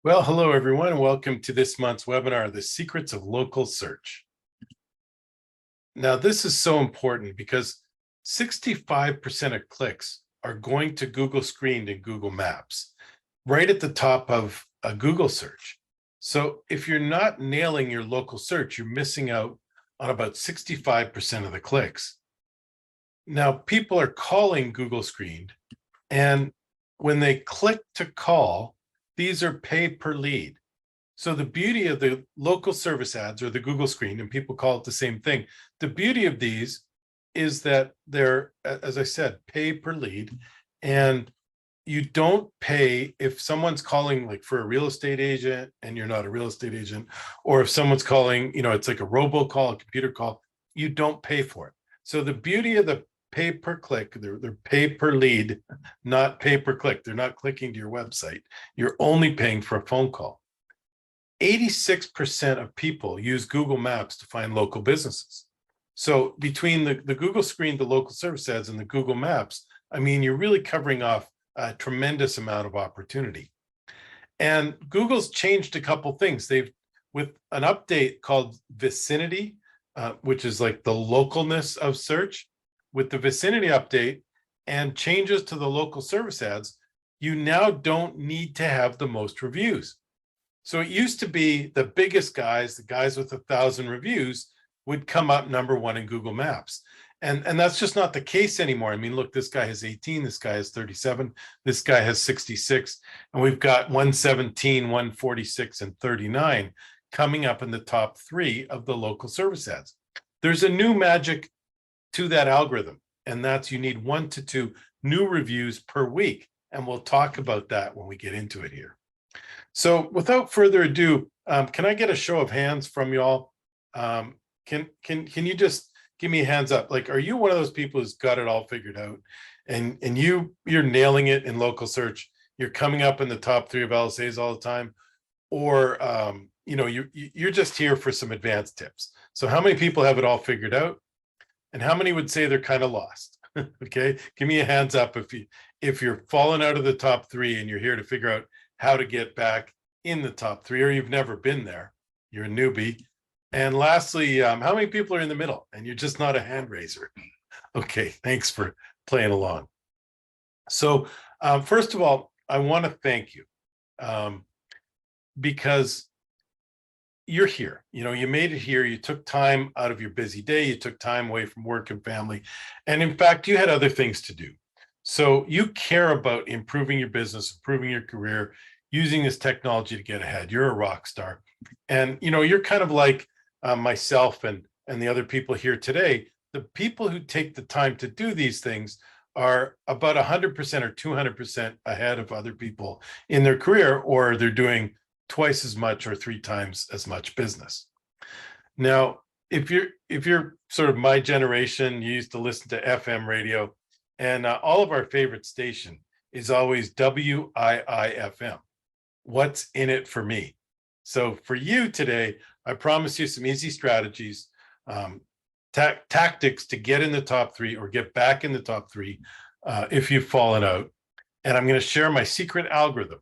Well, hello everyone, and welcome to this month's webinar, The Secrets of Local Search. Now, this is so important because 65% of clicks are going to Google Screened and Google Maps, right at the top of a Google search. So if you're not nailing your local search, you're missing out on about 65% of the clicks. Now, people are calling Google Screened, and when they click to call, these are pay per lead. So the beauty of the local service ads or the Google Screen, and people call it the same thing, the beauty of these is that they're, as I said, pay per lead, and you don't pay if someone's calling like for a real estate agent and you're not a real estate agent, or if someone's calling, it's like a robocall, a computer call, you don't pay for it. So the beauty of the pay per click, they're pay per lead, not pay per click. They're not clicking to your website. You're only paying for a phone call. 86% of people use Google Maps to find local businesses. So between the Google Screen, the local service ads, and the Google Maps, I mean, you're really covering off a tremendous amount of opportunity. And Google's changed a couple things. They've, with an update called Vicinity, which is like the localness of search, with the Vicinity update and changes to the local service ads, you now don't need to have the most reviews. So it used to be the biggest guys, the guys with 1,000 reviews, would come up number one in Google Maps. And that's just not the case anymore. I mean, look, this guy has 18, this guy has 37, this guy has 66, and we've got 117, 146, and 39 coming up in the top three of the local service ads. There's a new magic to that algorithm, and that's you need 1 to 2 new reviews per week. And we'll talk about that when we get into it here. So without further ado, can I get a show of hands from y'all? Can you just give me a hands up? Like, are you one of those people who's got it all figured out, and you're nailing it in local search? You're coming up in the top 3 of LSAs all the time, or you're just here for some advanced tips? So how many people have it all figured out? And how many would say they're kind of lost? Okay, give me a hands up if you're falling out of the top 3 and you're here to figure out how to get back in the top 3, or you've never been there, you're a newbie. And lastly, how many people are in the middle and you're just not a hand raiser? Okay, thanks for playing along. So first of all, I want to thank you because you're here. You made it here. You took time out of your busy day. You took time away from work and family. And in fact, you had other things to do. So you care about improving your business, improving your career, using this technology to get ahead. You're a rock star. And, you're kind of like myself and the other people here today. The people who take the time to do these things are about 100% or 200% ahead of other people in their career, or they're doing twice as much or 3 times as much business. Now, if you're sort of my generation, you used to listen to FM radio, and all of our favorite station is always WIIFM. What's in it for me? So for you today, I promise you some easy strategies, tactics to get in the top 3 or get back in the top 3 if you've fallen out. And I'm going to share my secret algorithm.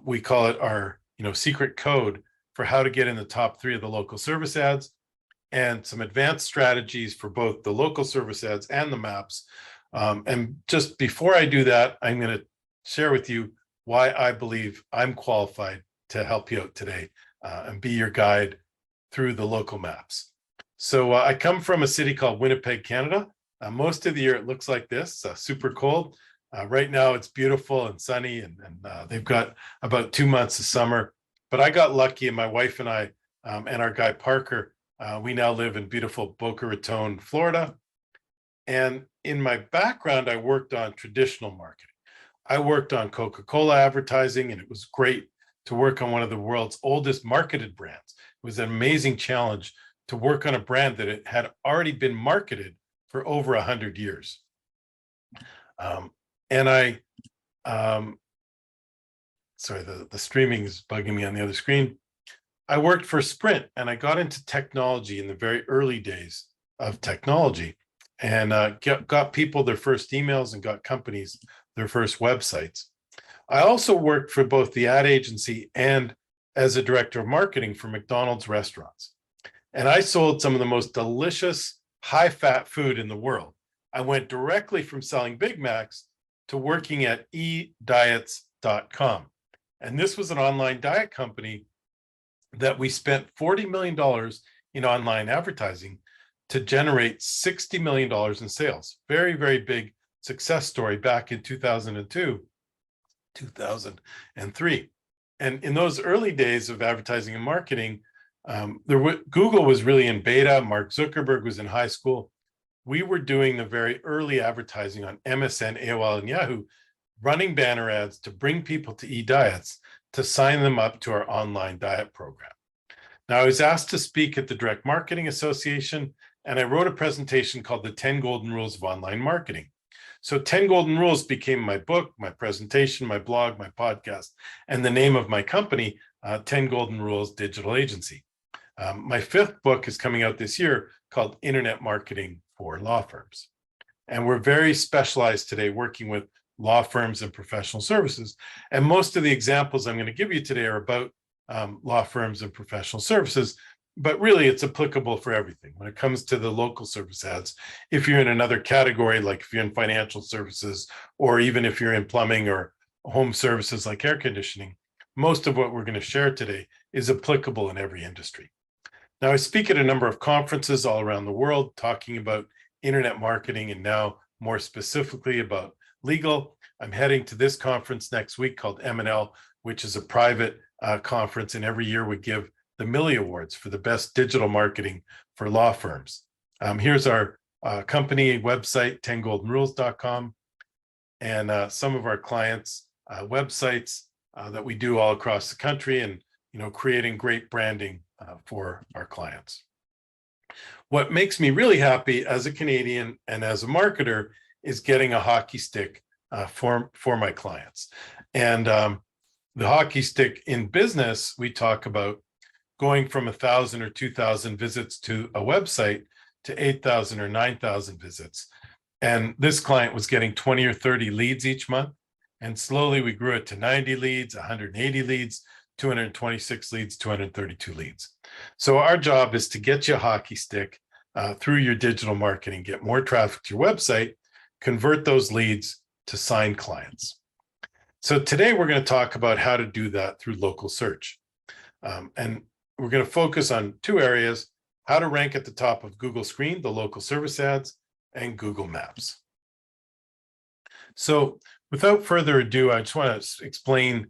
We call it our secret code for how to get in the top 3 of the local service ads, and some advanced strategies for both the local service ads and the maps. And just before I do that, I'm going to share with you why I believe I'm qualified to help you out today and be your guide through the local maps. So I come from a city called Winnipeg, Canada. Most of the year it looks like this, super cold. Right now it's beautiful and sunny, and they've got about 2 months of summer. But I got lucky, and my wife and I and our guy Parker, we now live in beautiful Boca Raton, Florida. And in my background, I worked on traditional marketing. I worked on Coca-Cola advertising, and it was great to work on one of the world's oldest marketed brands. It was an amazing challenge to work on a brand that it had already been marketed for over 100 years. And I, sorry, the streaming is bugging me on the other screen. I worked for Sprint, and I got into technology in the very early days of technology, and got people their first emails and got companies their first websites. I also worked for both the ad agency and as a director of marketing for McDonald's restaurants. And I sold some of the most delicious, high-fat food in the world. I went directly from selling Big Macs to working at ediets.com. And this was an online diet company that we spent $40 million in online advertising to generate $60 million in sales. Very, very big success story back in 2002, 2003. And in those early days of advertising and marketing, Google was really in beta. Mark Zuckerberg was in high school. We were doing the very early advertising on MSN, AOL, and Yahoo, running banner ads to bring people to eDiets to sign them up to our online diet program. Now, I was asked to speak at the Direct Marketing Association, and I wrote a presentation called The 10 Golden Rules of Online Marketing. So 10 Golden Rules became my book, my presentation, my blog, my podcast, and the name of my company, 10 Golden Rules Digital Agency. My fifth book is coming out this year called Internet Marketing for Law Firms. And we're very specialized today working with law firms and professional services. And most of the examples I'm going to give you today are about law firms and professional services, but really it's applicable for everything. When it comes to the local service ads, if you're in another category, like if you're in financial services, or even if you're in plumbing or home services like air conditioning, most of what we're going to share today is applicable in every industry. Now, I speak at a number of conferences all around the world talking about internet marketing and now more specifically about legal. I'm heading to this conference next week called M&L, which is a private conference, and every year we give the Milly Awards for the best digital marketing for law firms. Here's our company website, 10goldenrules.com, and some of our clients' websites that we do all across the country, and creating great branding for our clients. What makes me really happy as a Canadian and as a marketer is getting a hockey stick for my clients. And the hockey stick in business, we talk about going from 1,000 or 2,000 visits to a website to 8,000 or 9,000 visits. And this client was getting 20 or 30 leads each month. And slowly we grew it to 90 leads, 180 leads, 226 leads, 232 leads. So our job is to get you a hockey stick through your digital marketing, get more traffic to your website, convert those leads to signed clients. So today we're going to talk about how to do that through local search. And we're going to focus on two areas: how to rank at the top of Google Screen, the local service ads, and Google Maps. So without further ado, I just want to explain,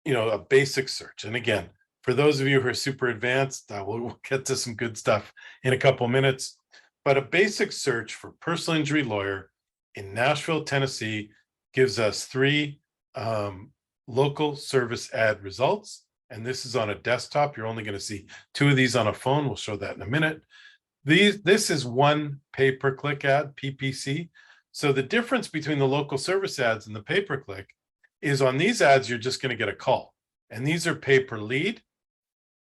a basic search. And again, for those of you who are super advanced, we'll get to some good stuff in a couple minutes. But a basic search for personal injury lawyer in Nashville, Tennessee, gives us 3 local service ad results. And this is on a desktop. You're only going to see 2 of these on a phone. We'll show that in a minute. This is one pay-per-click ad, PPC. So the difference between the local service ads and the pay-per-click is on these ads, you're just going to get a call. And these are pay-per-lead.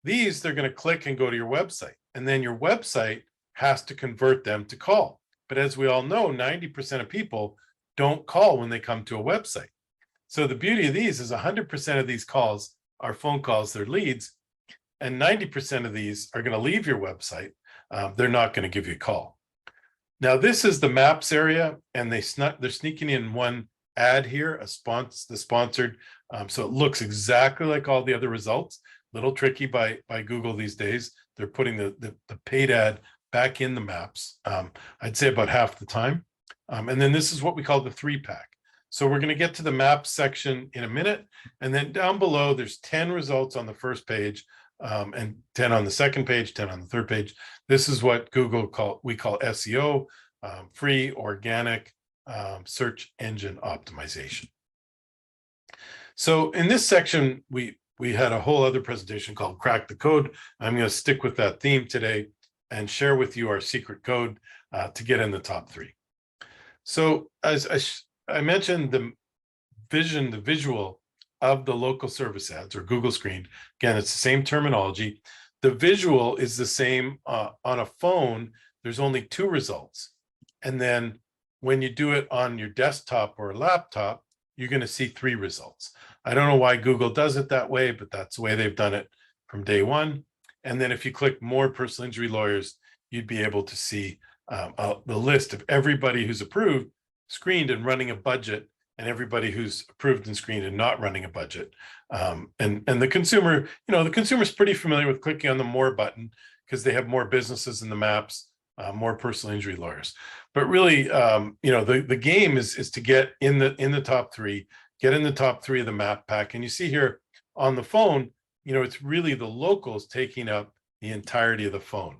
These, they're going to click and go to your website. And then your website has to convert them to call. But as we all know, 90% of people don't call when they come to a website. So the beauty of these is 100% of these calls are phone calls, they're leads, and 90% of these are going to leave your website. They're not going to give you a call. Now, this is the maps area, and they're sneaking in one ad here, the sponsored. So it looks exactly like all the other results. Little tricky by Google these days. They're putting the paid ad back in the maps, I'd say about half the time. And then this is what we call the 3-pack. So we're going to get to the map section in a minute. And then down below, there's 10 results on the first page, and 10 on the second page, 10 on the third page. This is what we call SEO, free organic search engine optimization. So in this section, we had a whole other presentation called Crack the Code. I'm going to stick with that theme today and share with you our secret code to get in the top 3. So as I mentioned, the visual of the local service ads or Google Screen, again, it's the same terminology. The visual is the same on a phone. There's only 2 results. And then when you do it on your desktop or laptop, you're going to see 3 results. I don't know why Google does it that way, but that's the way they've done it from day one. And then if you click more personal injury lawyers, you'd be able to see the list of everybody who's approved, screened, and running a budget, and everybody who's approved and screened and not running a budget. And the consumer, the consumer's pretty familiar with clicking on the more button because they have more businesses in the maps, more personal injury lawyers. But really, the game is to get in the top three, get in the top three of the map pack. And you see here on the phone, it's really the locals taking up the entirety of the phone.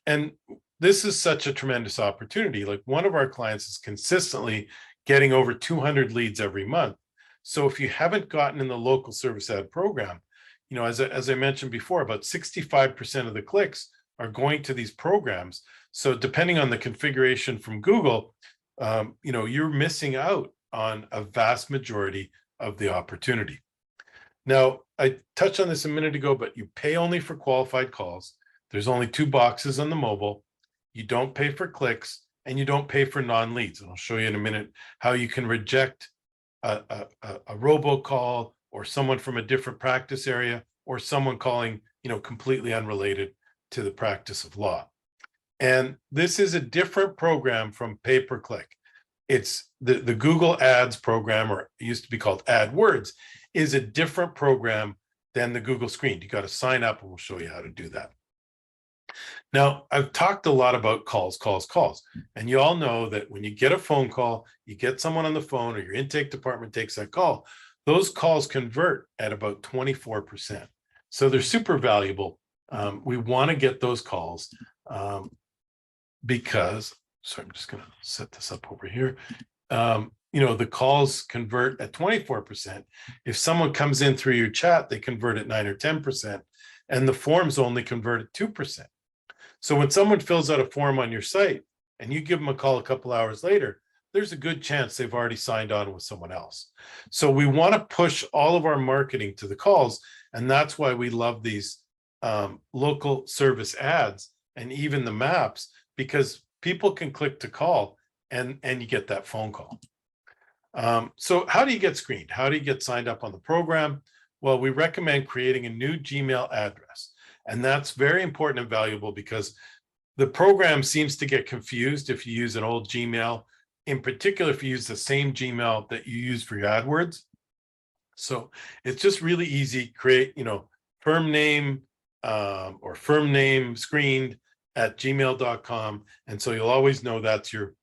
And this is such a tremendous opportunity. Like, one of our clients is consistently getting over 200 leads every month. So if you haven't gotten in the local service ad program, as I mentioned before, about 65% of the clicks are going to these programs. So depending on the configuration from Google, you're missing out on a vast majority of the opportunity. Now, I touched on this a minute ago, but you pay only for qualified calls. There's only 2 boxes on the mobile. You don't pay for clicks, and you don't pay for non-leads. And I'll show you in a minute how you can reject a robocall or someone from a different practice area or someone calling, completely unrelated to the practice of law. And this is a different program from pay-per-click. It's the Google Ads program, or it used to be called AdWords, is a different program than the Google Screen. You got to sign up, and we'll show you how to do that. Now, I've talked a lot about calls, and you all know that when you get a phone call, you get someone on the phone, or your intake department takes that call, those calls convert at about 24%. So they're super valuable. We want to get those calls because, so I'm just going to set this up over here. The calls convert at 24%. If someone comes in through your chat, they convert at 9 or 10%, and the forms only convert at 2%. So when someone fills out a form on your site and you give them a call a couple hours later, there's a good chance they've already signed on with someone else. So we want to push all of our marketing to the calls, and that's why we love these local service ads and even the maps, because people can click to call and you get that phone call. So how do you get screened? How do you get signed up on the program? Well, we recommend creating a new Gmail address. And that's very important and valuable because the program seems to get confused if you use an old Gmail, in particular if you use the same Gmail that you use for your AdWords. So it's just really easy. Create, firm name or firm name screened at gmail.com. And so you'll always know that's your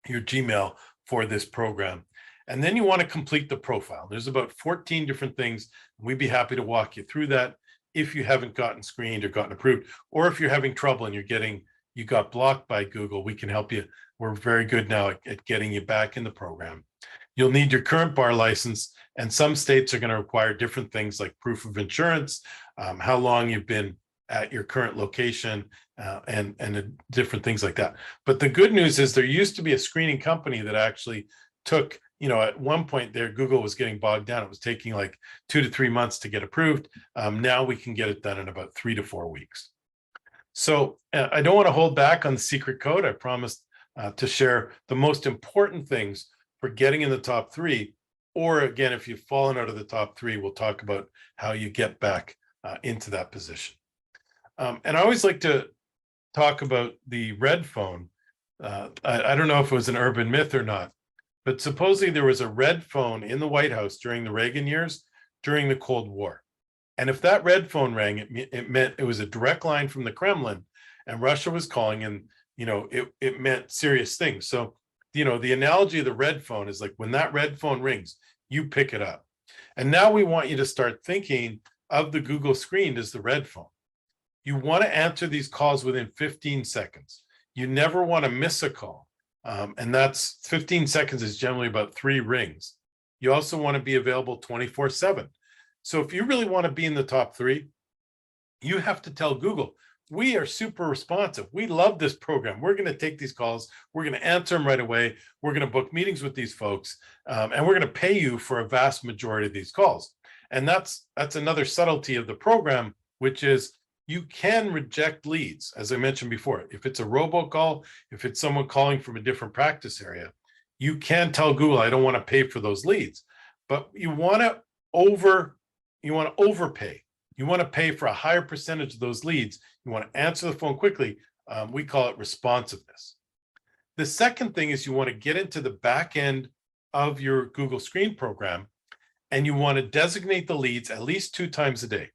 Gmail for this program. And then you want to complete the profile. There's about 14 different things. We'd be happy to walk you through that if you haven't gotten screened or gotten approved, or if you're having trouble and you got blocked by Google, we can help you. We're very good now at getting you back in the program. You'll need your current bar license, and some states are going to require different things like proof of insurance, how long you've been at your current location, and different things like that. But the good news is there used to be a screening company that actually took, at one point there, Google was getting bogged down. It was taking like 2 to 3 months to get approved. Now we can get it done in about 3 to 4 weeks. So I don't want to hold back on the secret code. I promised to share the most important things for getting in the top 3. Or again, if you've fallen out of the top 3, we'll talk about how you get back into that position. And I always like to talk about the red phone. I don't know if it was an urban myth or not, but supposedly there was a red phone in the White House during the Reagan years, during the Cold War. And if that red phone rang, it meant it was a direct line from the Kremlin, and Russia was calling, and it meant serious things. So the analogy of the red phone is like when that red phone rings, you pick it up. And now we want you to start thinking of the Google Screened as the red phone. You want to answer these calls within 15 seconds. You never want to miss a call. And that's 15 seconds is generally about 3 rings. You also want to be available 24/7. So if you really want to be in the top 3, you have to tell Google, we are super responsive. We love this program. We're going to take these calls. We're going to answer them right away. We're going to book meetings with these folks. And we're going to pay you for a vast majority of these calls. And that's another subtlety of the program, which is you can reject leads. As I mentioned before, if it's a robocall, if it's someone calling from a different practice area, you can tell Google, I don't want to pay for those leads. but you want to overpay. You want to pay for a higher percentage of those leads. You want to answer the phone quickly. We call it responsiveness. The second thing is you want to get into the back end of your Google Screen program, and you want to designate the leads at least 2 times a day.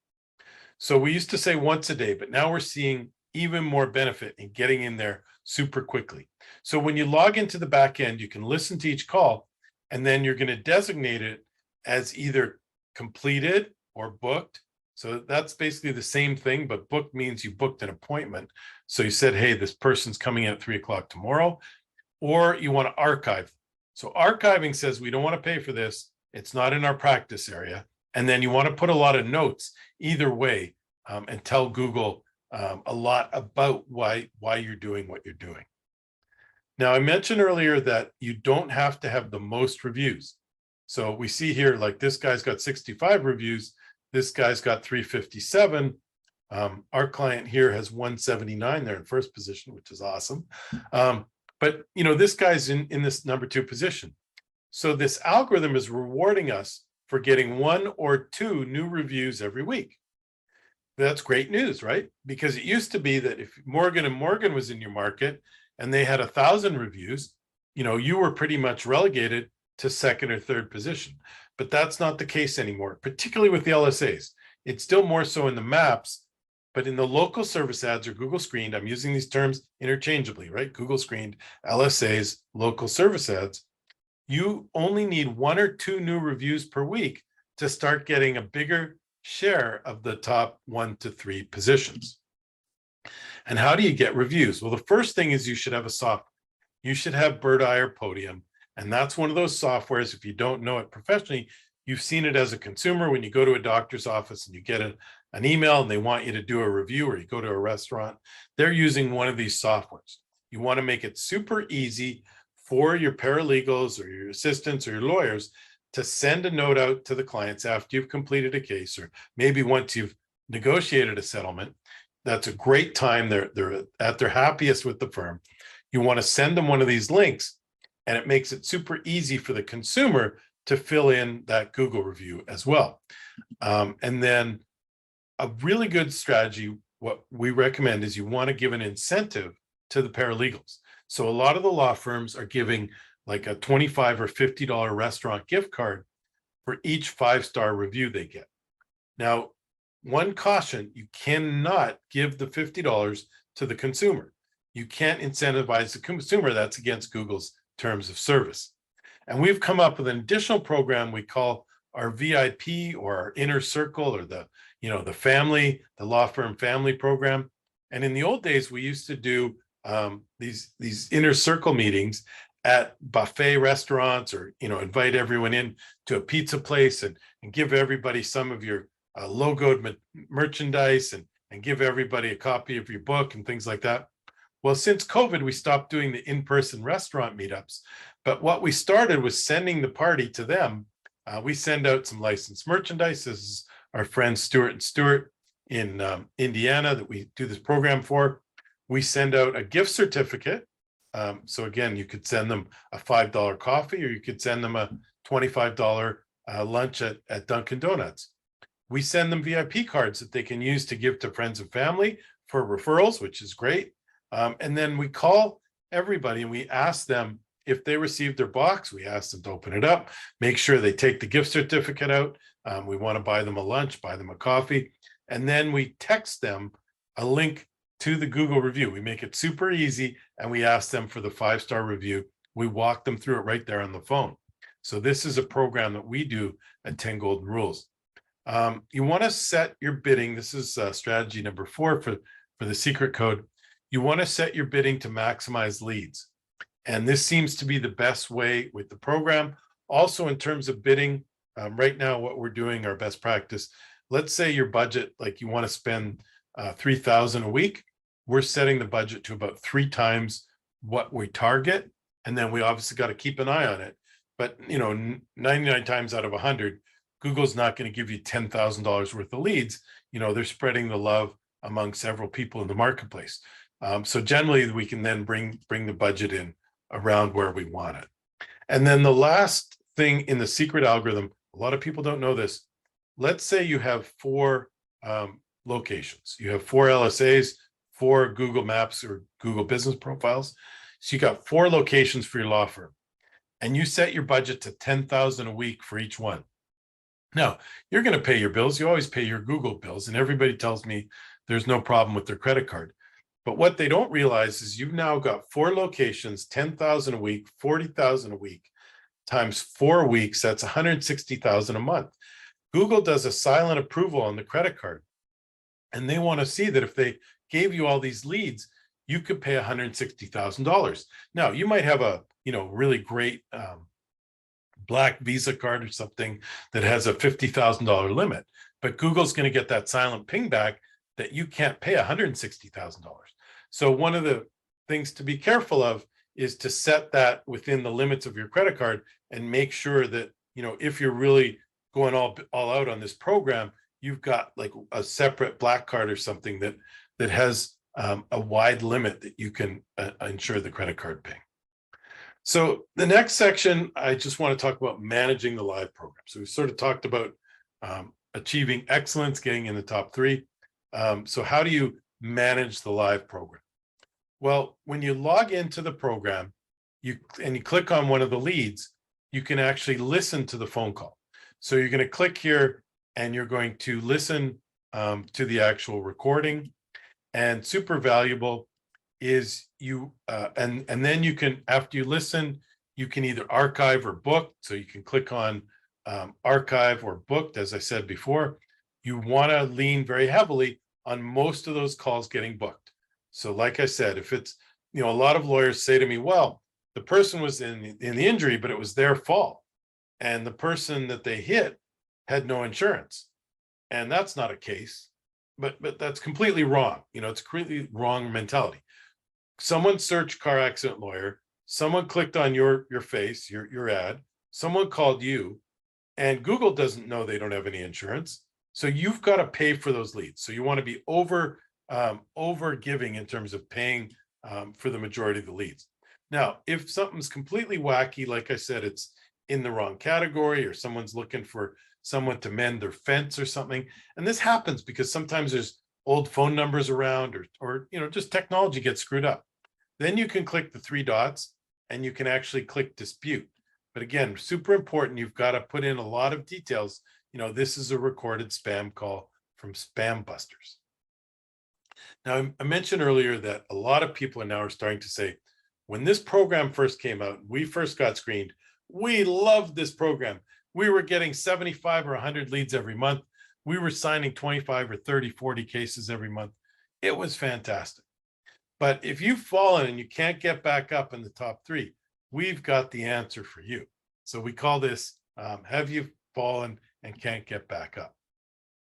So we used to say once a day, but now we're seeing even more benefit in getting in there super quickly. So when you log into the back end, you can listen to each call, and then you're going to designate it as either completed or booked. So that's basically the same thing, but booked means you booked an appointment. So you said, hey, this person's coming in at 3 o'clock tomorrow, or you want to archive. So archiving says we don't want to pay for this. It's not in our practice area. And then you want to put a lot of notes either way, and tell Google a lot about why you're doing what you're doing. Now, I mentioned earlier that you don't have to have the most reviews. So we see here, like this guy's got 65 reviews. This guy's got 357. Our client here has 179. They're in first position, which is awesome. But this guy's in this number 2 position. So this algorithm is rewarding us for getting 1 or 2 new reviews every week. That's great news, right? Because it used to be that if Morgan & Morgan was in your market and they had 1,000 reviews, you were pretty much relegated to 2nd or 3rd position. But that's not the case anymore, particularly with the LSAs. It's still more so in the maps, but in the local service ads or Google Screened, I'm using these terms interchangeably, right? Google Screened, LSAs, local service ads. You only need 1 or 2 new reviews per week to start getting a bigger share of the top 1 to 3 positions. And how do you get reviews? Well, the first thing is you should have a software. You should have Birdeye or Podium. And that's one of those softwares, if you don't know it professionally, you've seen it as a consumer when you go to a doctor's office and you get an email and they want you to do a review, or you go to a restaurant, they're using one of these softwares. You want to make it super easy for your paralegals or your assistants or your lawyers to send a note out to the clients after you've completed a case, or maybe once you've negotiated a settlement. That's a great time. They're at their happiest with the firm. You want to send them one of these links, and it makes it super easy for the consumer to fill in that Google review as well. And then a really good strategy, what we recommend, is you want to give an incentive to the paralegals. So a lot of the law firms are giving like a $25 or $50 restaurant gift card for each 5-star review they get. Now, one caution, you cannot give the $50 to the consumer. You can't incentivize the consumer. That's against Google's terms of service. And we've come up with an additional program we call our VIP, or our inner circle, or the law firm family program. And in the old days, we used to do these inner circle meetings at buffet restaurants, or invite everyone in to a pizza place and give everybody some of your logoed merchandise and give everybody a copy of your book and things like that. Well, since COVID, we stopped doing the in-person restaurant meetups. But what we started was sending the party to them. We send out some licensed merchandise. This is our friends Stuart and Stuart in Indiana that we do this program for. We send out a gift certificate. So again, you could send them a $5 coffee, or you could send them a $25 lunch at Dunkin' Donuts. We send them VIP cards that they can use to give to friends and family for referrals, which is great. And then we call everybody and we ask them if they received their box. We ask them to open it up, make sure they take the gift certificate out. We want to buy them a lunch, buy them a coffee, and then we text them a link to the Google review. We make it super easy, and we ask them for the 5-star review. We walk them through it right there on the phone. So this is a program that we do at 10 Golden Rules. You want to set your bidding. This is strategy number 4 for the secret code. You want to set your bidding to maximize leads. And this seems to be the best way with the program. Also, in terms of bidding, right now, what we're doing, our best practice, let's say your budget, like you want to spend $3,000 a week. We're setting the budget to about 3 times what we target. And then we obviously got to keep an eye on it. But 99 times out of 100, Google's not going to give you $10,000 worth of leads. They're spreading the love among several people in the marketplace. So generally, we can then bring the budget in around where we want it. And then the last thing in the secret algorithm, A lot of people don't know this. Let's say you have 4 locations. You have 4 LSAs, 4 Google Maps or Google Business Profiles. So you got 4 locations for your law firm, and you set your budget to $10,000 a week for each one. Now, you're going to pay your bills. You always pay your Google bills, and everybody tells me there's no problem with their credit card. But what they don't realize is you've now got 4 locations, 10,000 a week, 40,000 a week, times 4 weeks. That's 160,000 a month. Google does a silent approval on the credit card, and they want to see that if they gave you all these leads, you could pay $160,000. Now, you might have a really great Black Visa card or something that has a $50,000 limit, but Google's going to get that silent ping back that you can't pay $160,000. So one of the things to be careful of is to set that within the limits of your credit card and make sure that, if you're really going all out on this program, you've got like a separate Black card or something that has a wide limit that you can ensure the credit card ping. So the next section, I just want to talk about managing the live program. So we sort of talked about achieving excellence, getting in the top 3. So how do you manage the live program? Well, when you log into the program, you click on one of the leads, you can actually listen to the phone call. So you're going to click here and you're going to listen to the actual recording. And super valuable is and then you can, after you listen, you can either archive or book. So you can click on archive or booked. As I said before, you want to lean very heavily on most of those calls getting booked. So like I said, if it's, a lot of lawyers say to me, well, the person was in the injury, but it was their fault. And the person that they hit had no insurance. And that's not a case, but that's completely wrong. It's a completely wrong mentality. Someone searched car accident lawyer, someone clicked on your face, your ad, someone called you, and Google doesn't know they don't have any insurance. So you've got to pay for those leads. So you want to be over giving in terms of paying for the majority of the leads. Now, if something's completely wacky, like I said, it's in the wrong category, or someone's looking for someone to mend their fence or something. And this happens because sometimes there's old phone numbers around, or just technology gets screwed up. Then you can click the 3 dots and you can actually click dispute. But again, super important, you've got to put in a lot of details. This is a recorded spam call from Spam Busters. Now, I mentioned earlier that a lot of people are starting to say, when this program first came out, we first got screened, we loved this program. We were getting 75 or 100 leads every month. We were signing 25 or 30, 40 cases every month. It was fantastic. But if you've fallen and you can't get back up in the top 3, we've got the answer for you. So we call this, have you fallen and can't get back up?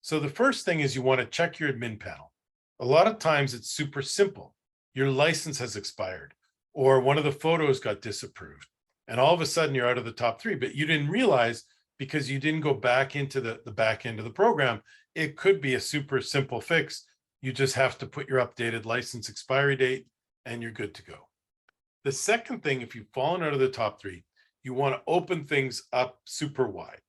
So the first thing is you want to check your admin panel. A lot of times it's super simple. Your license has expired, or one of the photos got disapproved, and all of a sudden you're out of the top 3, but you didn't realize because you didn't go back into the back end of the program. It could be a super simple fix. You just have to put your updated license expiry date and you're good to go. The second thing, if you've fallen out of the top 3, you want to open things up super wide.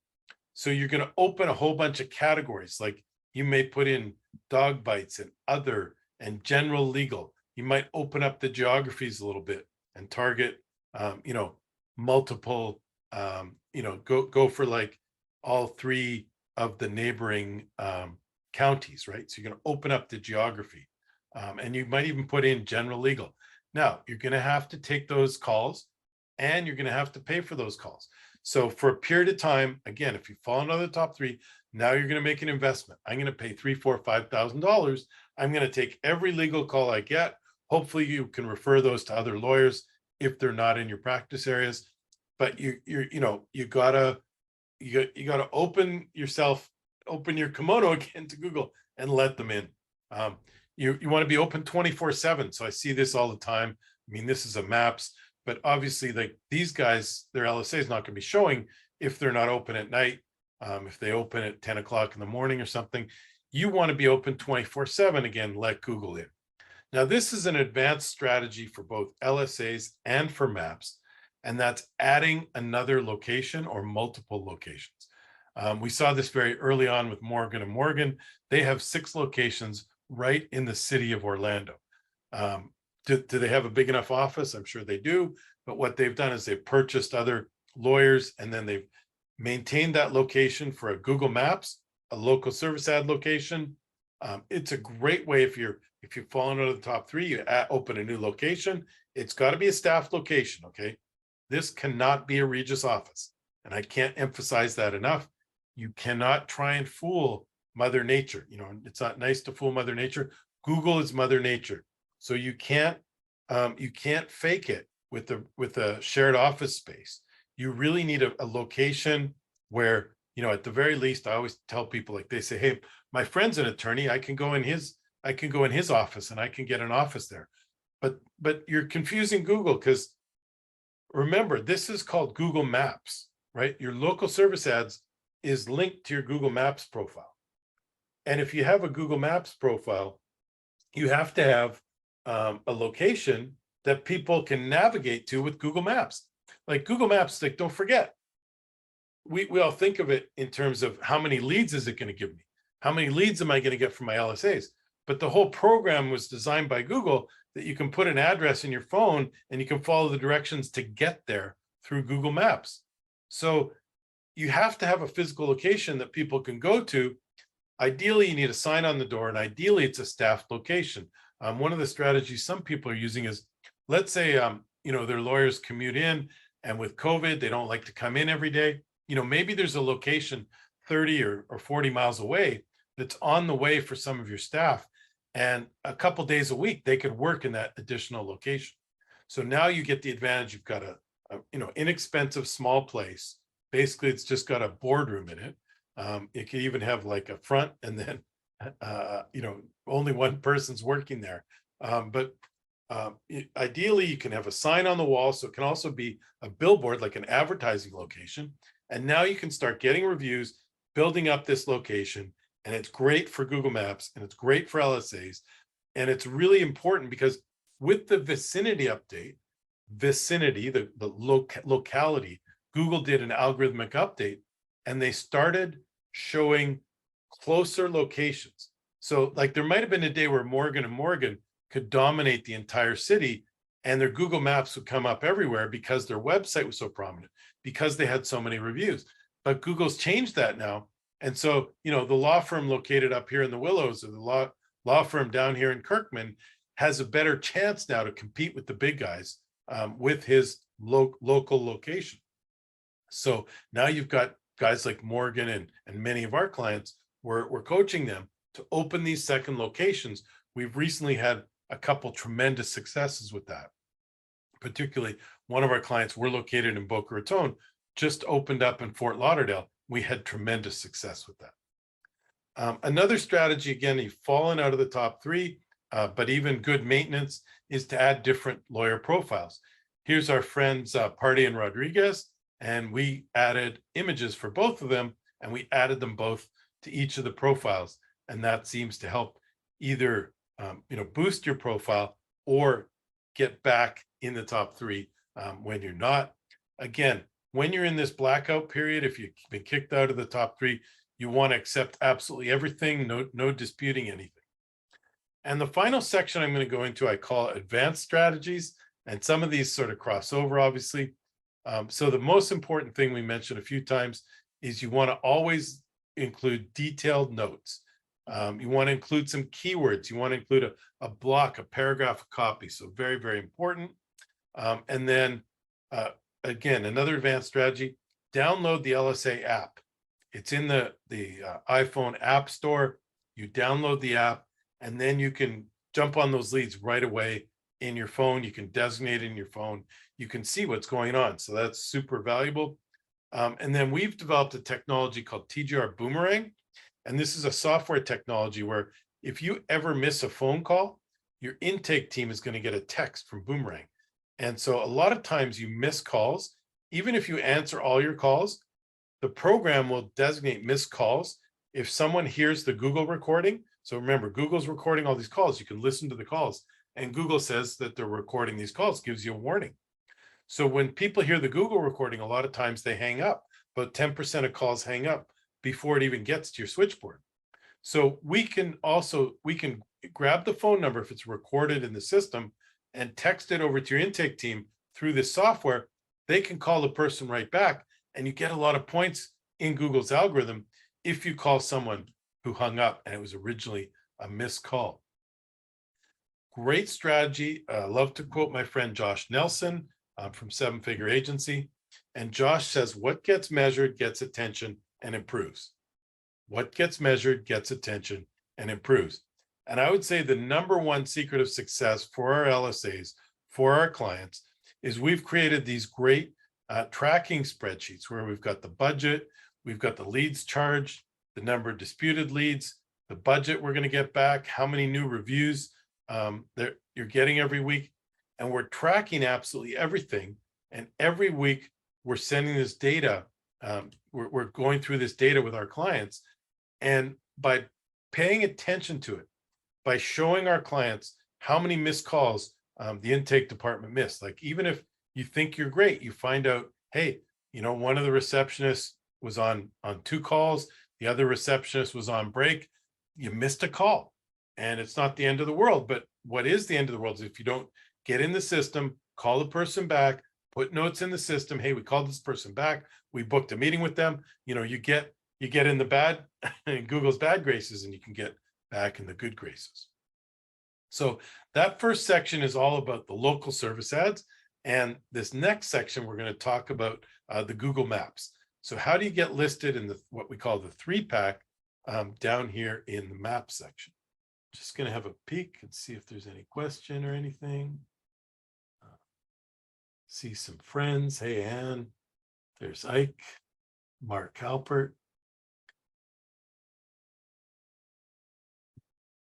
So you're going to open a whole bunch of categories, like you may put in dog bites and other and general legal. You might open up the geographies a little bit and target, multiple, go for like all 3 of the neighboring counties, right? So you're going to open up the geography, and you might even put in general legal. Now, you're going to have to take those calls and you're going to have to pay for those calls. So for a period of time, again, if you fall into the top 3, now you're going to make an investment. I'm going to pay $3,000, $4,000, $5,000. I'm going to take every legal call I get. Hopefully you can refer those to other lawyers if they're not in your practice areas. But you gotta open your kimono again to Google and let them in. You want to be open 24/7. So I see this all the time. I mean, this is a maps, but obviously like these guys, their LSA is not going to be showing if they're not open at night. If they open at 10 o'clock in the morning or something, you want to be open 24/7. Again, let Google in. Now, this is an advanced strategy for both LSAs and for maps, and that's adding another location or multiple locations. We saw this very early on with Morgan & Morgan. They have 6 locations right in the city of Orlando. Do they have a big enough office? I'm sure they do. But what they've done is they've purchased other lawyers, and then they've maintained that location for a Google Maps, a local service ad location. It's a great way if you've fallen out of the top 3, you open a new location. It's got to be a staffed location, okay? This cannot be a Regis office, and I can't emphasize that enough. You cannot try and fool Mother Nature. You know, it's not nice to fool Mother Nature. Google is Mother Nature, so you can't fake it with a shared office space. You really need a location where, you know, at the very least, I always tell people, like, they say, hey, my friend's an attorney, I can go in his office and I can get an office there. But you're confusing Google, because remember, this is called Google Maps, right? Your local service ads is linked to your Google Maps profile. And if you have a Google Maps profile, you have to have a location that people can navigate to with Google Maps. Like Google Maps, like, don't forget, we all think of it in terms of how many leads is it going to give me? How many leads am I going to get from my LSAs? But the whole program was designed by Google that you can put an address in your phone and you can follow the directions to get there through Google Maps. So you have to have a physical location that people can go to. Ideally, you need a sign on the door, and ideally it's a staffed location. One of the strategies some people are using is, let's say, you know, their lawyers commute in, and with COVID, they don't like to come in every day. You know, maybe there's a location 30 or 40 miles away that's on the way for some of your staff. And a couple days a week, they could work in that additional location. So now you get the advantage. You've got a you know, inexpensive small place. Basically, it's just got a boardroom in it. It could even have like a front, and then you know, only one person's working there. But ideally, you can have a sign on the wall. So it can also be a billboard, like an advertising location. And now you can start getting reviews, building up this location. And it's great for Google Maps, and it's great for LSAs. And it's really important because with the vicinity update, the locality, Google did an algorithmic update, and they started showing closer locations. So like there might have been a day where Morgan & Morgan could dominate the entire city, and their Google Maps would come up everywhere because their website was so prominent, because they had so many reviews. But Google's changed that now. And so, you know, the law firm located up here in the Willows, or the law firm down here in Kirkman, has a better chance now to compete with the big guys with his local location. So now you've got guys like Morgan and many of our clients, we're coaching them to open these second locations. We've recently had a couple tremendous successes with that. Particularly one of our clients, we're located in Boca Raton, just opened up in Fort Lauderdale. We had tremendous success with that. Another strategy, again, you've fallen out of the top 3, but even good maintenance, is to add different lawyer profiles. Here's our friends Party and Rodriguez, and we added images for both of them, and we added them both to each of the profiles. And that seems to help either you know, boost your profile or get back in the top 3 when you're not. Again, when you're in this blackout period, if you've been kicked out of the top 3, you want to accept absolutely everything, no disputing anything. And the final section I'm going to go into, I call advanced strategies. And some of these sort of cross over, obviously. So the most important thing we mentioned a few times is you want to always include detailed notes. You want to include some keywords. You want to include a block, a paragraph of copy. So very, very important. And then again, another advanced strategy, download the LSA app. It's in the iPhone App Store. You download the app, and then you can jump on those leads right away in your phone. You can designate in your phone. You can see what's going on. So that's super valuable. And then we've developed a technology called TGR Boomerang. And this is a software technology where if you ever miss a phone call, your intake team is going to get a text from Boomerang. And so a lot of times you miss calls. Even if you answer all your calls, the program will designate missed calls. If someone hears the Google recording, so remember, Google's recording all these calls, you can listen to the calls, and Google says that they're recording these calls, gives you a warning. So when people hear the Google recording, a lot of times they hang up. About 10% of calls hang up. before it even gets to your switchboard. So we can grab the phone number if it's recorded in the system and text it over to your intake team through this software. They can call the person right back, and you get a lot of points in Google's algorithm if you call someone who hung up and it was originally a missed call. Great strategy. Love to quote my friend Josh Nelson from Seven Figure Agency. And Josh says, what gets measured gets attention and improves. What gets measured gets attention and improves. And I would say the number one secret of success for our LSAs, for our clients, is we've created these great tracking spreadsheets where we've got the budget, we've got the leads charged, the number of disputed leads, the budget we're going to get back, how many new reviews you're getting every week. And we're tracking absolutely everything. And every week we're sending this data. We're going through this data with our clients. And by paying attention to it, by showing our clients how many missed calls the intake department missed, like even if you think you're great, you find out, hey, one of the receptionists was on 2 calls, the other receptionist was on break, you missed a call. And it's not the end of the world. But what is the end of the world is if you don't get in the system, call the person back, put notes in the system. Hey, we called this person back. We booked a meeting with them. You get in the bad, Google's bad graces, and you can get back in the good graces. So that first section is all about the local service ads. And this next section, we're going to talk about the Google Maps. So how do you get listed in what we call the 3-pack down here in the map section? Just going to have a peek and see if there's any question or anything. See some friends. Hey, Ann. There's Ike, Mark Halpert.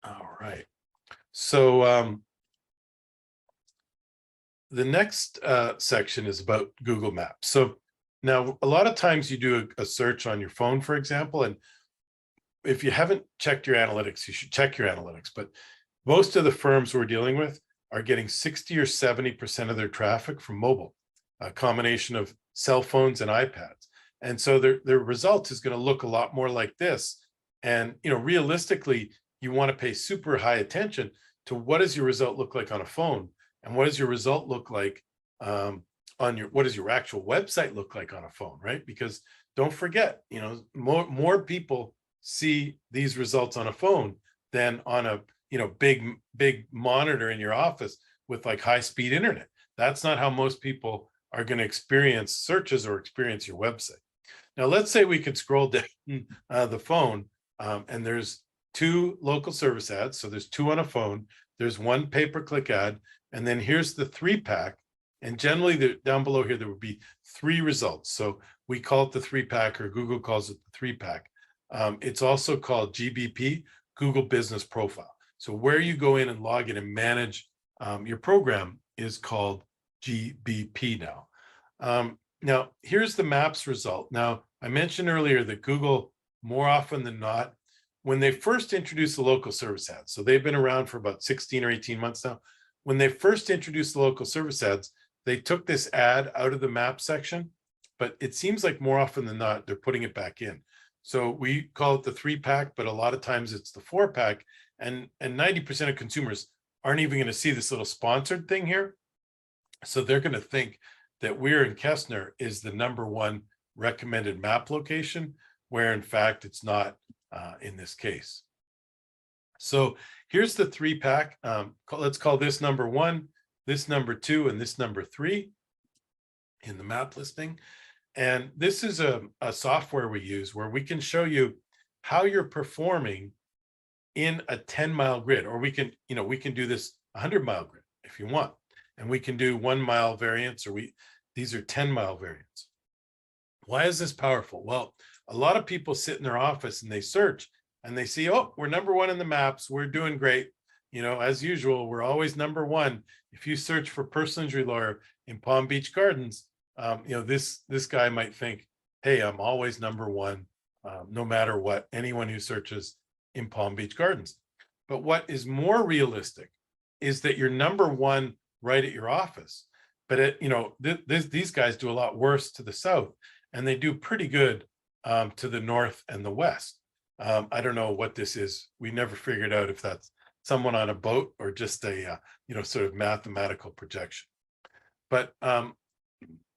All right. So the next section is about Google Maps. So now a lot of times you do a search on your phone, for example, and if you haven't checked your analytics, you should check your analytics. But most of the firms we're dealing with are getting 60 or 70% of their traffic from mobile, a combination of cell phones and iPads. And so their result is going to look a lot more like this. And realistically, you want to pay super high attention to what does your result look like on a phone, and what does your result look like what does your actual website look like on a phone, right? Because don't forget, more people see these results on a phone than on a big monitor in your office with like high-speed internet. That's not how most people are going to experience searches or experience your website. Now let's say we could scroll down the phone and there's 2 local service ads. So there's 2 on a phone, there's 1 pay-per-click ad, and then here's the 3-pack. And generally down below here there would be 3 results. So we call it the 3-pack, or Google calls it the 3-pack. It's also called GBP, Google Business Profile. So where you go in and log in and manage your program is called GBP now. Now, here's the Maps result. Now, I mentioned earlier that Google, more often than not, when they first introduced the local service ads, so they've been around for about 16 or 18 months now. When they first introduced the local service ads, they took this ad out of the map section, but it seems like more often than not, they're putting it back in. So we call it the 3-pack, but a lot of times it's the 4-pack, and 90% of consumers aren't even going to see this little sponsored thing here. So they're going to think that Weir and Kestner is the #1 recommended map location, where in fact it's not in this case. So here's the 3-pack. Let's call this #1, this #2, and this #3 in the map listing. And this is a software we use where we can show you how you're performing in a 10-mile grid, or we can do this 100-mile grid if you want, and we can do 1-mile variants, or these are 10-mile variants. Why is this powerful? Well, a lot of people sit in their office and they search and they see, oh, we're #1 in the maps, we're doing great. As usual, we're always #1. If you search for personal injury lawyer in Palm Beach Gardens, this guy might think, hey, I'm always #1, no matter what, anyone who searches in Palm Beach Gardens. But what is more realistic is that you're #1 right at your office. But these guys do a lot worse to the south, and they do pretty good to the north and the west. I don't know what this is. We never figured out if that's someone on a boat or just a sort of mathematical projection. But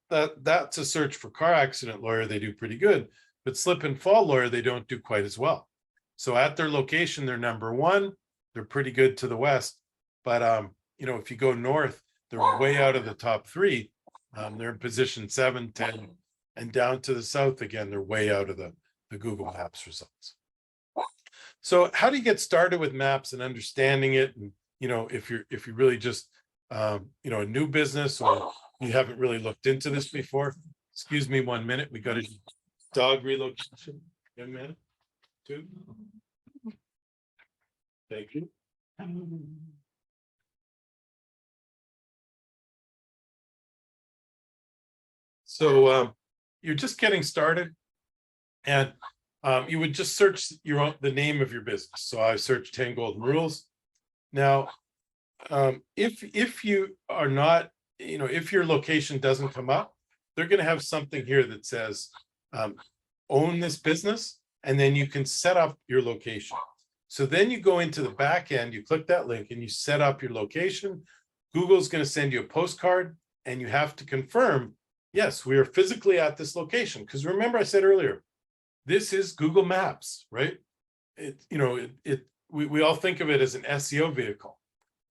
that's a search for car accident lawyer. They do pretty good, but slip and fall lawyer, they don't do quite as well. So at their location, they're number one. They're pretty good to the west, but if you go north, they're way out of the top three. They're in position 7, 10, and down to the south again, they're way out of the Google Maps results. So how do you get started with maps and understanding it? And if you're really just a new business, or you haven't really looked into this before. Excuse me 1 minute. We got a dog relocation. Young man, 2. Thank you. So you're just getting started, and you would just search the name of your business. So I searched 10 Golden Rules. Now, if you are not, if your location doesn't come up, they're going to have something here that says own this business, and then you can set up your location. So then you go into the back end, you click that link, and you set up your location. Google's going to send you a postcard, and you have to confirm, yes, we are physically at this location. Because remember, I said earlier, this is Google Maps, right? We all think of it as an SEO vehicle,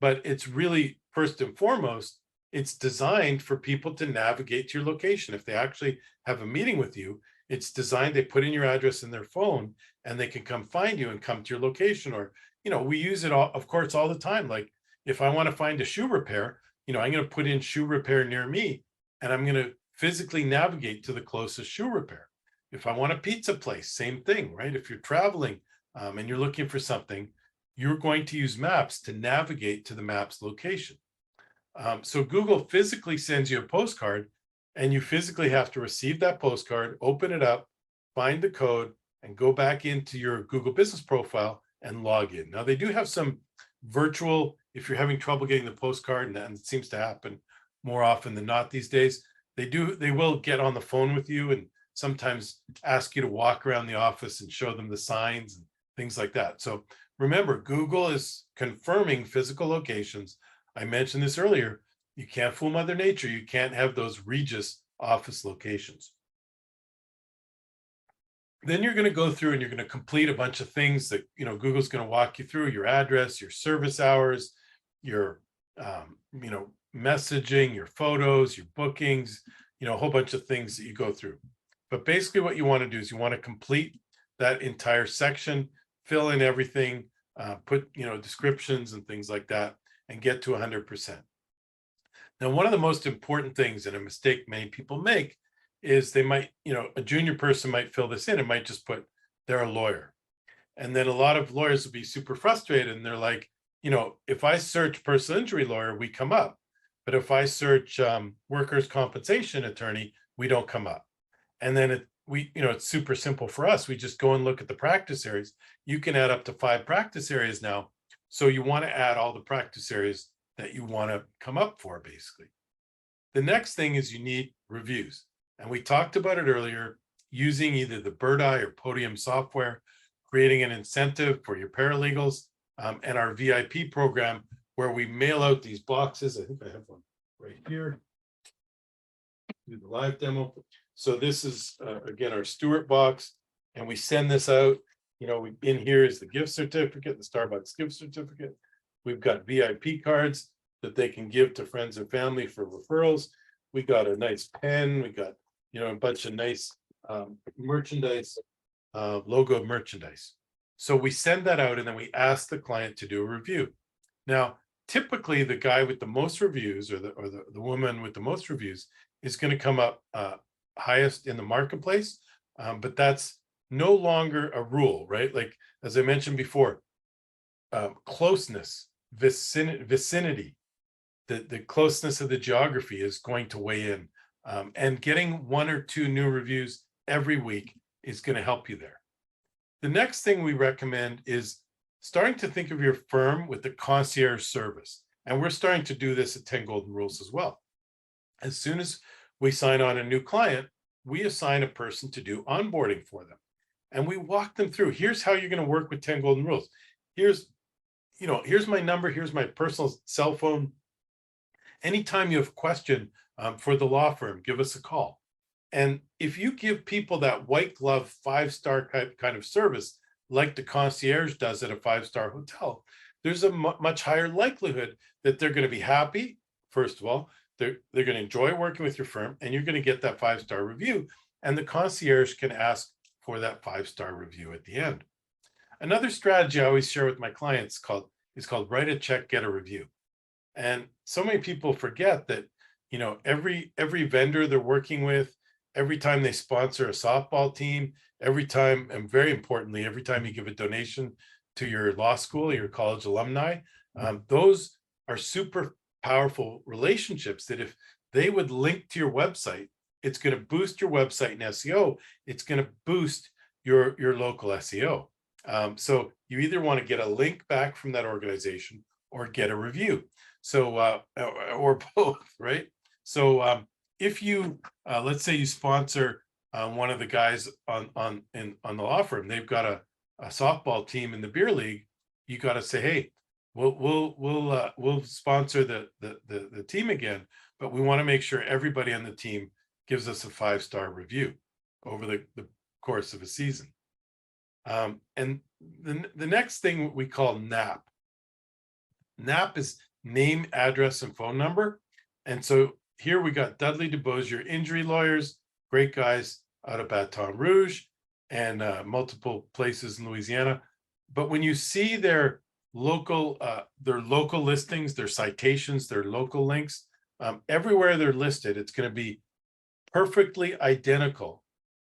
but it's really, first and foremost, it's designed for people to navigate to your location. If they actually have a meeting with you, it's designed, they put in your address in their phone, and they can come find you and come to your location. Or, we use it all, of course, all the time. Like if I want to find a shoe repair, I'm going to put in shoe repair near me, and I'm going to physically navigate to the closest shoe repair. If I want a pizza place, same thing, right? If you're traveling and you're looking for something, you're going to use maps to navigate to the map's location. So Google physically sends you a postcard, and you physically have to receive that postcard, open it up, find the code, and go back into your Google business profile and log in. Now, they do have some virtual, if you're having trouble getting the postcard, and it seems to happen more often than not these days, they will get on the phone with you and sometimes ask you to walk around the office and show them the signs and things like that. So remember, Google is confirming physical locations. I mentioned this earlier. You can't fool Mother Nature. You can't have those Regis office locations. Then you're going to go through and you're going to complete a bunch of things that, Google's going to walk you through: your address, your service hours, your, messaging, your photos, your bookings, a whole bunch of things that you go through. But basically what you want to do is you want to complete that entire section, fill in everything, put, descriptions and things like that, and get to 100%. Now, one of the most important things, and a mistake many people make, is they might, a junior person might fill this in and might just put they're a lawyer. And then a lot of lawyers will be super frustrated, and they're like, if I search personal injury lawyer, we come up. But if I search workers' compensation attorney, we don't come up. And then it's super simple for us. We just go and look at the practice areas. You can add up to 5 practice areas now. So you want to add all the practice areas that you want to come up for, basically. The next thing is you need reviews. And we talked about it earlier, using either the Bird Eye or Podium software, creating an incentive for your paralegals, and our VIP program, where we mail out these boxes. I think I have one right here. Do the live demo. So this is, again, our Stewart box, and we send this out. In here is the gift certificate, the Starbucks gift certificate. We've got VIP cards that they can give to friends and family for referrals. We got a nice pen. We got, a bunch of nice merchandise, logo merchandise. So we send that out, and then we ask the client to do a review. Now, typically the guy with the most reviews, or the woman with the most reviews, is going to come up highest in the marketplace, but that's no longer a rule, right? Like, as I mentioned before, closeness, vicinity, the closeness of the geography is going to weigh in, and getting 1 or 2 new reviews every week is going to help you there. The next thing we recommend is starting to think of your firm with the concierge service. And we're starting to do this at 10 Golden Rules as well. As soon as we sign on a new client, we assign a person to do onboarding for them. And we walk them through, here's how you're going to work with 10 golden rules. Here's my number, here's my personal cell phone. Anytime you have a question for the law firm, give us a call. And if you give people that white glove 5-star kind of service, like the concierge does at a 5-star hotel, there's a much higher likelihood that they're going to be happy. First of all, they're going to enjoy working with your firm, and you're going to get that 5-star review. And the concierge can ask for that 5-star review at the end. Another strategy I always share with my clients is called write a check, get a review. And so many people forget that, every vendor they're working with, every time they sponsor a softball team, every time, and very importantly, every time you give a donation to your law school, your college alumni, those are super powerful relationships that if they would link to your website, it's going to boost your website in SEO. It's going to boost your local SEO. So you either want to get a link back from that organization or get a review. So, or both, right? So if you, let's say you sponsor one of the guys on the law firm, they've got a softball team in the beer league, you got to say, hey, we'll sponsor the team again, but we want to make sure everybody on the team gives us a 5-star review over the course of a season. And the next thing we call NAP. NAP is name, address, and phone number. And so here we got Dudley DeBosier injury lawyers, great guys out of Baton Rouge and multiple places in Louisiana. But when you see their local listings, their citations, their local links, everywhere they're listed, it's going to be perfectly identical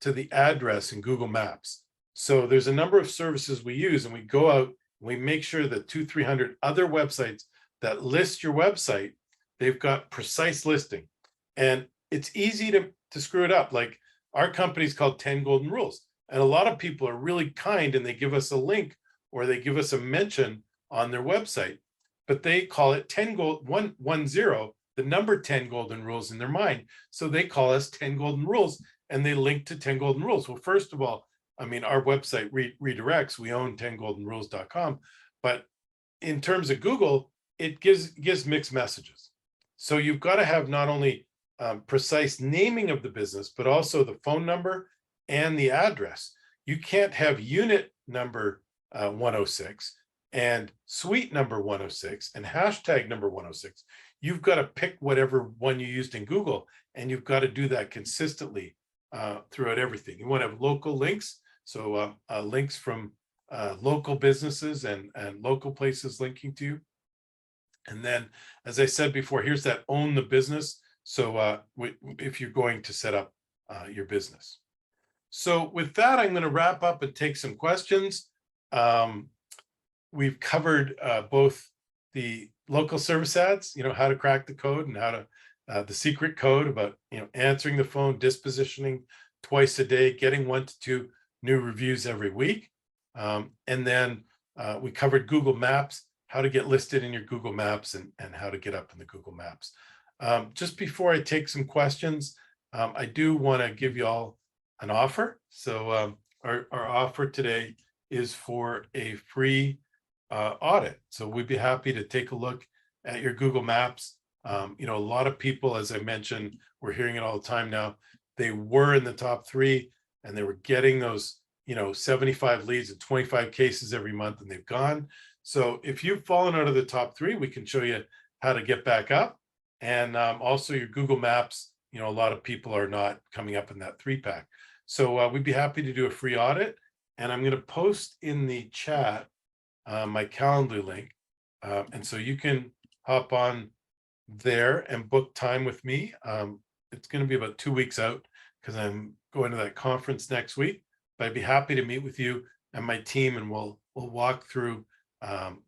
to the address in Google Maps. So there's a number of services we use, and we go out and we make sure that 200-300 other websites that list your website, they've got precise listing. And it's easy to screw it up. Like our company's called 10 Golden Rules. And a lot of people are really kind and they give us a link or they give us a mention on their website, but they call it 10 the number 10 golden rules in their mind. So they call us 10 golden rules and they link to 10 golden rules. Well, first of all, I mean, our website redirects, we own 10goldenrules.com, but in terms of Google, it gives mixed messages. So you've got to have not only precise naming of the business, but also the phone number and the address. You can't have unit number 106 and suite number 106 and hashtag number 106. You've got to pick whatever one you used in Google, and you've got to do that consistently throughout everything. You want to have local links, so links from local businesses and local places linking to you. And then, as I said before, here's that own the business. So if you're going to set up your business. So with that, I'm going to wrap up and take some questions. We've covered both the local service ads, how to crack the code and how to, the secret code about, answering the phone, dispositioning twice a day, getting 1 to 2 new reviews every week. And then we covered Google Maps, how to get listed in your Google Maps and how to get up in the Google Maps. Just before I take some questions, I do want to give you all an offer. So our offer today is for a free audit. So we'd be happy to take a look at your Google Maps. A lot of people, as I mentioned, we're hearing it all the time now, they were in the top 3 and they were getting those, 75 leads and 25 cases every month, and they've gone. So if you've fallen out of the top 3, we can show you how to get back up. And also your Google Maps, a lot of people are not coming up in that 3-pack. So we'd be happy to do a free audit. And I'm going to post in the chat my Calendly link. And so you can hop on there and book time with me. It's going to be about 2 weeks out because I'm going to that conference next week. But I'd be happy to meet with you and my team, and we'll walk through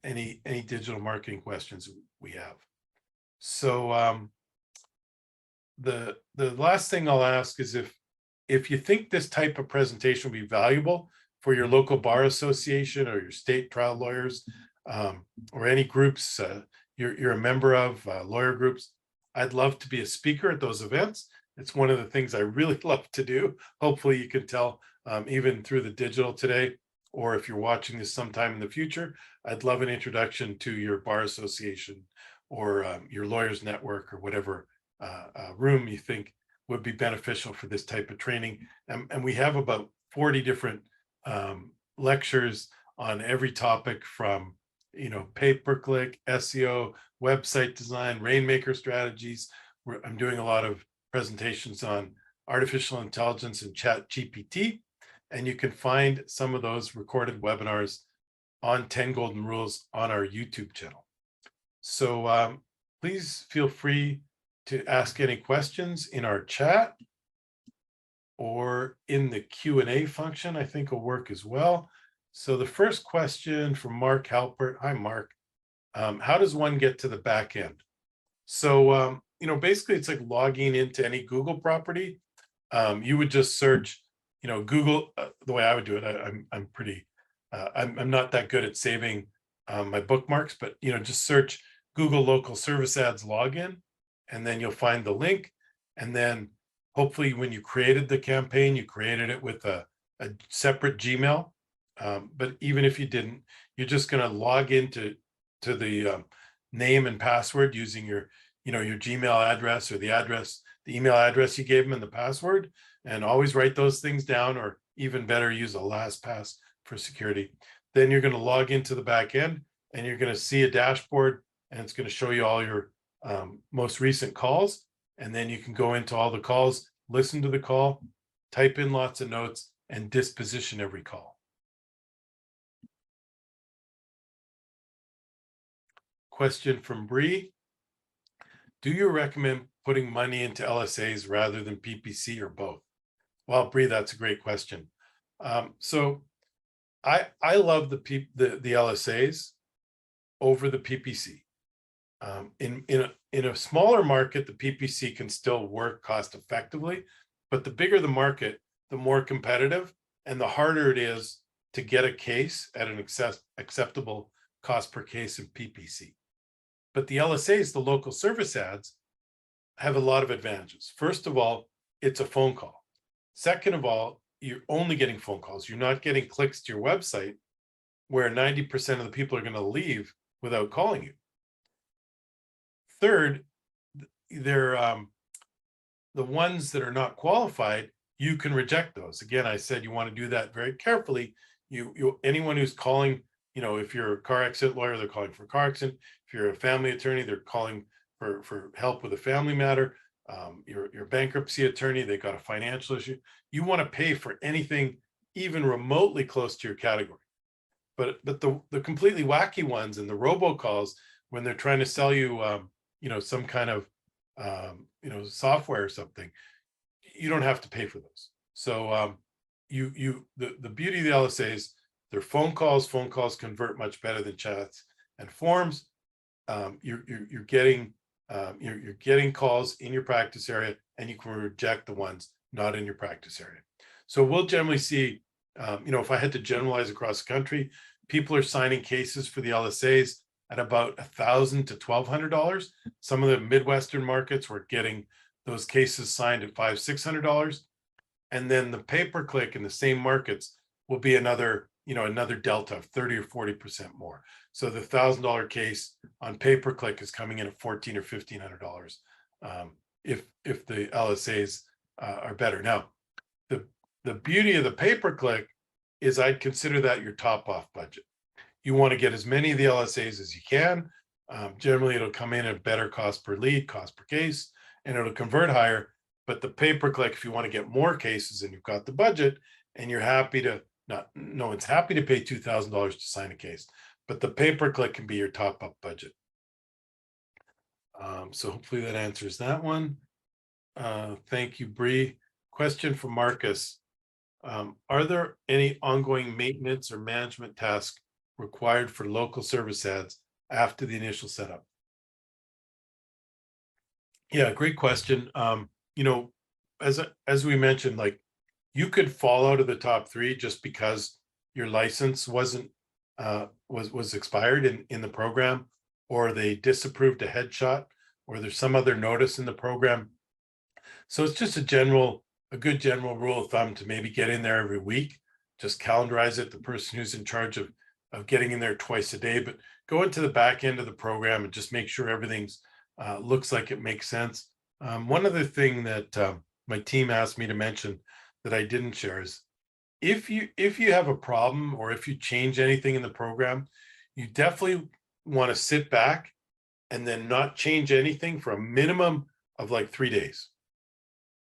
any digital marketing questions we have. So the last thing I'll ask is if you think this type of presentation will be valuable for your local bar association or your state trial lawyers or any groups you're a member of, lawyer groups, I'd love to be a speaker at those events. It's one of the things I really love to do. Hopefully you can tell, even through the digital today, or if you're watching this sometime in the future, I'd love an introduction to your bar association or your lawyers network or whatever room you think would be beneficial for this type of training. And we have about 40 different lectures on every topic from, pay-per-click, SEO, website design, rainmaker strategies. I'm doing a lot of presentations on artificial intelligence and chat GPT, and you can find some of those recorded webinars on 10 Golden Rules on our YouTube channel. So please feel free to ask any questions in our chat or in the Q&A function, I think will work as well. So the first question from Mark Halpert. Hi, Mark. How does one get to the back end? So, basically it's like logging into any Google property. You would just search, Google, the way I would do it. I'm pretty, I'm not that good at saving my bookmarks, but, just search Google Local Service Ads login, and then you'll find the link. And then hopefully when you created the campaign, you created it with a separate Gmail. But even if you didn't, you're just going to log into the name and password using your Gmail address or the email address you gave them and the password, and always write those things down, or even better, use a LastPass for security. Then you're going to log into the back end and you're going to see a dashboard, and it's going to show you all your most recent calls. And then you can go into all the calls, listen to the call, type in lots of notes, and disposition every call. Question from Bree. Do you recommend putting money into LSAs rather than PPC, or both? Well, Bree, that's a great question. So I love the LSAs over the PPC. In a smaller market, the PPC can still work cost effectively, but the bigger the market, the more competitive and the harder it is to get a case at an acceptable cost per case in PPC. But the LSAs, the local service ads, have a lot of advantages. First of all, it's a phone call. Second of all, you're only getting phone calls. You're not getting clicks to your website, where 90% of the people are going to leave without calling you. Third, they're the ones that are not qualified, you can reject those. Again, I said you want to do that very carefully. Anyone who's calling, if you're a car accident lawyer, they're calling for a car accident. If you're a family attorney, they're calling for help with a family matter. Your bankruptcy attorney, they got a financial issue. You want to pay for anything even remotely close to your category. But the completely wacky ones and the robocalls, when they're trying to sell you some kind of software or something, you don't have to pay for those. So the beauty of the LSAs, they're phone calls. Phone calls convert much better than chats and forms. You're getting calls in your practice area, and you can reject the ones not in your practice area. So we'll generally see, if I had to generalize across the country, people are signing cases for the LSAs at about $1,000 to $1,200. Some of the Midwestern markets were getting those cases signed at $500-600, and then the pay-per-click in the same markets will be another delta of 30 or 40% more. So the $1,000 case on pay-per-click is coming in at $1,400 or $1,500 if the LSAs are better. Now, the beauty of the pay-per-click is I'd consider that your top off budget. You want to get as many of the LSAs as you can. Generally, it'll come in at better cost per lead, cost per case, and it'll convert higher. But the pay-per-click, if you want to get more cases and you've got the budget and you're happy to, no one's happy to pay $2,000 to sign a case, but the pay-per-click can be your top up budget. So hopefully that answers that one. Thank you, Bree. Question from Marcus. Are there any ongoing maintenance or management tasks required for local service ads after the initial setup? Yeah, great question. As we mentioned, like, you could fall out of the top 3 just because your license wasn't was expired in the program, or they disapproved a headshot, or there's some other notice in the program. So it's just a good general rule of thumb to maybe get in there every week. Just calendarize it, the person who's in charge of getting in there twice a day, but go into the back end of the program and just make sure everything's looks like it makes sense. One other thing that my team asked me to mention that I didn't share is if you have a problem or if you change anything in the program, you definitely want to sit back and then not change anything for a minimum of like 3 days.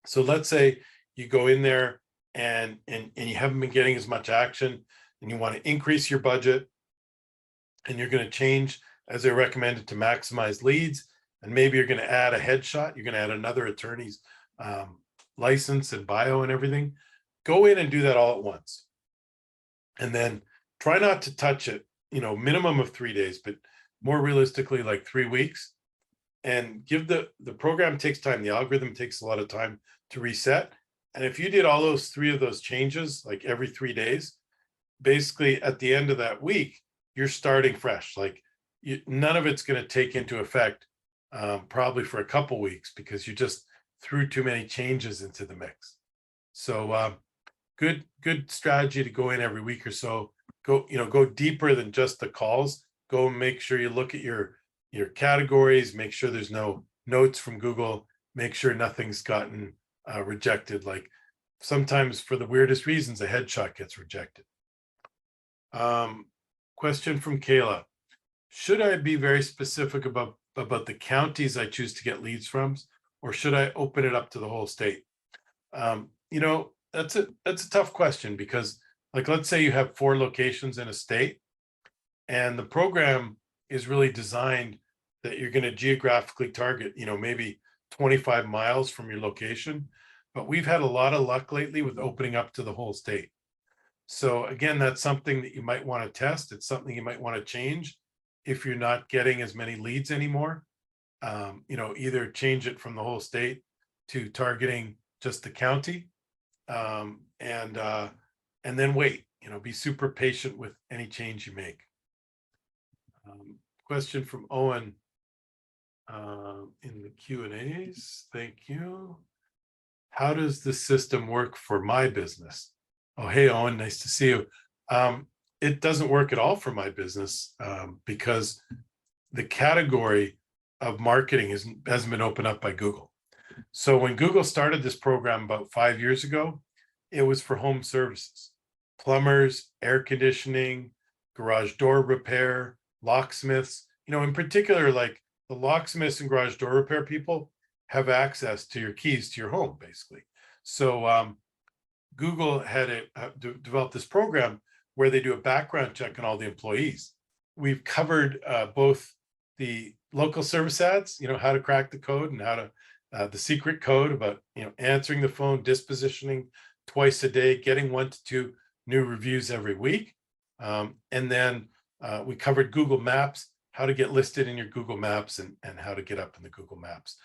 So let's say you go in there and you haven't been getting as much action and you want to increase your budget and you're going to change, as I recommended, to maximize leads. And maybe you're going to add a headshot. You're going to add another attorney's license and bio and everything. Go in and do that all at once. And then try not to touch it, minimum of 3 days, but more realistically, like 3 weeks. And give the program takes time. The algorithm takes a lot of time to reset. And if you did all those 3 of those changes, like every 3 days, basically at the end of that week, you're starting fresh. Like none of it's going to take into effect probably for a couple weeks because you just threw too many changes into the mix. So good strategy to go in every week or so. Go deeper than just the calls. Go and make sure you look at your categories, make sure there's no notes from Google, make sure nothing's gotten rejected. Like sometimes for the weirdest reasons, a headshot gets rejected. Question from Kayla. Should I be very specific about the counties I choose to get leads from, or should I open it up to the whole state? That's a tough question because, like, let's say you have 4 locations in a state and the program is really designed that you're going to geographically target, maybe 25 miles from your location. But we've had a lot of luck lately with opening up to the whole state. So again, that's something that you might want to test. It's something you might want to change if you're not getting as many leads anymore. Either change it from the whole state to targeting just the county, and then wait. Be super patient with any change you make. Question from Owen in the Q&As. Thank you. How does the system work for my business? Oh, hey, Owen, nice to see you. It doesn't work at all for my business because the category of marketing hasn't been opened up by Google. So when Google started this program about 5 years ago, it was for home services, plumbers, air conditioning, garage door repair, locksmiths. In particular, like the locksmiths and garage door repair people have access to your keys to your home, basically. So Google had developed this program where they do a background check on all the employees. We've covered both the local service ads, how to crack the code and how to the secret code about answering the phone, dispositioning twice a day, getting 1 to 2 new reviews every week, and then we covered Google Maps, how to get listed in your Google Maps and how to get up in the Google Maps.